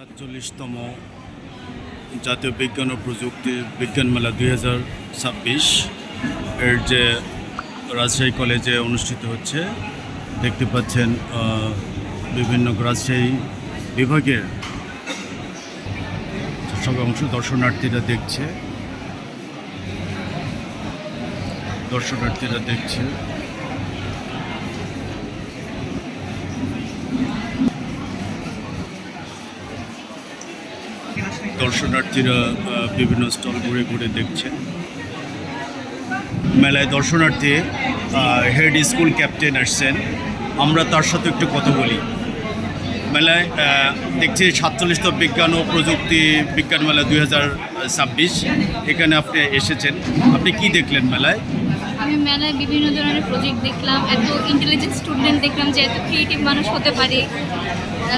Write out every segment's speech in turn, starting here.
৪৭তম জাতীয় বিজ্ঞান ও প্রযুক্তির বিজ্ঞান মেলা ২০২৬ এর যে রাজশাহী কলেজে অনুষ্ঠিত হচ্ছে। দেখতে পাচ্ছেন বিভিন্ন রাজশাহী বিভাগের সব অংশ দর্শনার্থীরা দেখছে। দর্শনার্থীরা বিভিন্ন স্টল ঘুরে ঘুরে দেখছেন। মেলায় দর্শনার্থী হেড স্কুল ক্যাপ্টেন আসছেন, আমরা তার সাথে একটু কথা বলি। মেলায় দেখছি ৪৭তম বিজ্ঞান ও প্রযুক্তি বিজ্ঞান মেলা ২০২৬, এখানে আপনি এসেছেন, আপনি কি দেখলেন মেলায়? আমি মেলায় বিভিন্ন ধরনের প্রজেক্ট দেখলাম, এত ইন্টেলিজেন্ট স্টুডেন্ট দেখলাম যে এত ক্রিয়েটিভ মানুষ হতে পারে।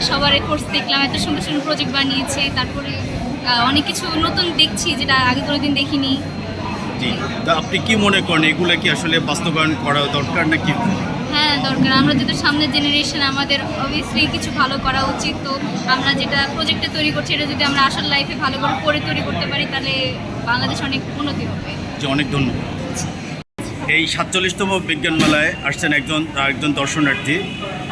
সবার কোর্স দেখলাম, এত সুন্দর সুন্দর প্রজেক্ট বানিয়েছে। তারপরে অনেক কিছু নতুন দেখছি যেটা আগে কোনোদিন দেখিনি। জি, তা আপনি কি মনে করেন এগুলো কি আসলে বাস্তবায়ন করা দরকার নাকি? হ্যাঁ, দরকার। আমরা যেহেতু সামনের জেনারেশন, আমাদের অবভিয়াসলি কিছু ভালো করা উচিত। তো আমরা যেটা প্রজেক্টে তৈরি করছি এটা যদি আমরা আসল লাইফে ভালো করে তৈরি করতে পারি তাহলে বাংলাদেশ অনেক উন্নতি হবে। জি, অনেক ধন্যবাদ। এই ৪৭তম বিজ্ঞান মেলায় আসছেন একজন দর্শনার্থী।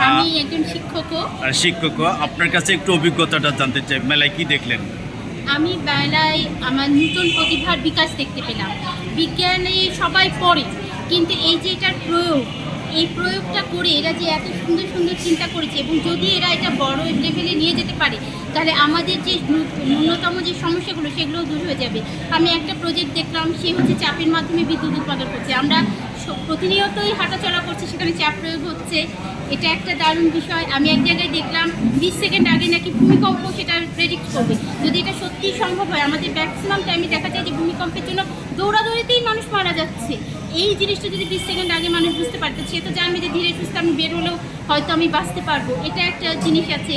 আমি একজন শিক্ষক। আপনার কাছে একটু অভিজ্ঞতাটা জানতে চাই, মেলায় কি দেখলেন? আমি মেলায় আমার নতুন প্রতিভার বিকাশ দেখতে পেলাম। বিজ্ঞানে সবাই পড়ে, কিন্তু এই যে এটার এই প্রয়োগটা করে এরা যে এত সুন্দর সুন্দর চিন্তা করেছে, এবং যদি এরা এটা বড় লেভেলে নিয়ে যেতে পারে তাহলে আমাদের যে ন্যূনতম যে সমস্যাগুলো সেগুলো দূর হয়ে যাবে। আমি একটা প্রজেক্ট দেখলাম, সে হচ্ছে চাপের মাধ্যমে বিদ্যুৎ উৎপাদন করছে। আমরা প্রতিনিয়তই হাঁটাচলা করছি, সেখানে চাপ প্রয়োগ হচ্ছে, এটা একটা দারুণ বিষয়। আমি এক জায়গায় দেখলাম 20 সেকেন্ড আগে নাকি ভূমিকম্প সেটা প্রেডিক্ট করবে। যদি এটা সত্যিই সম্ভব হয়, আমাদের ম্যাক্সিমাম টাইমে দেখা যায় যে ভূমিকম্পের জন্য দৌড়াদৌড়িতেই মানুষ মারা যাচ্ছে। এই জিনিসটা যদি 20 সেকেন্ড আগে মানুষ বুঝতে পারতো, সে তো জানবে যে ধীরে সুস্থে আমি বের হলেও হয়তো আমি বাঁচতে পারবো। এটা একটা জিনিস আছে।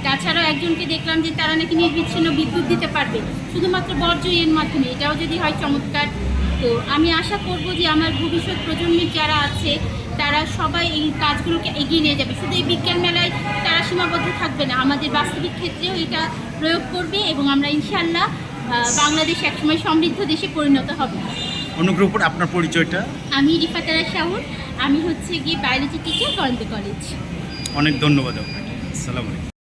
তাছাড়াও একজনকে দেখলাম যে তারা নাকি নির্বিচ্ছিন্ন বিদ্যুৎ দিতে পারবে শুধুমাত্র বর্জ্য এর মাধ্যমে। এটাও যদি হয় চমৎকার। তো আমি আশা করব যে আমার ভবিষ্যৎ প্রজন্মের যারা আছে তারা সবাই এই কাজগুলোকে এগিয়ে নিয়ে যাবে। শুধু এই বিজ্ঞান মেলায় তারা সীমাবদ্ধ থাকবে না, আমাদের বাস্তবিক ক্ষেত্রেও এটা প্রয়োগ করবে, এবং আমরা ইনশাআল্লাহ বাংলাদেশ একসময় সমৃদ্ধ দেশে পরিণত হবে। অনুগ্রহ করে আপনার পরিচয়টা। আমি রিফাতারা শাহুন, আমি হচ্ছে গিয়ে বায়োলজি টিচার, গভর্নমেন্ট কলেজ। অনেক ধন্যবাদ আপনাকে। আসসালামু আলাইকুম।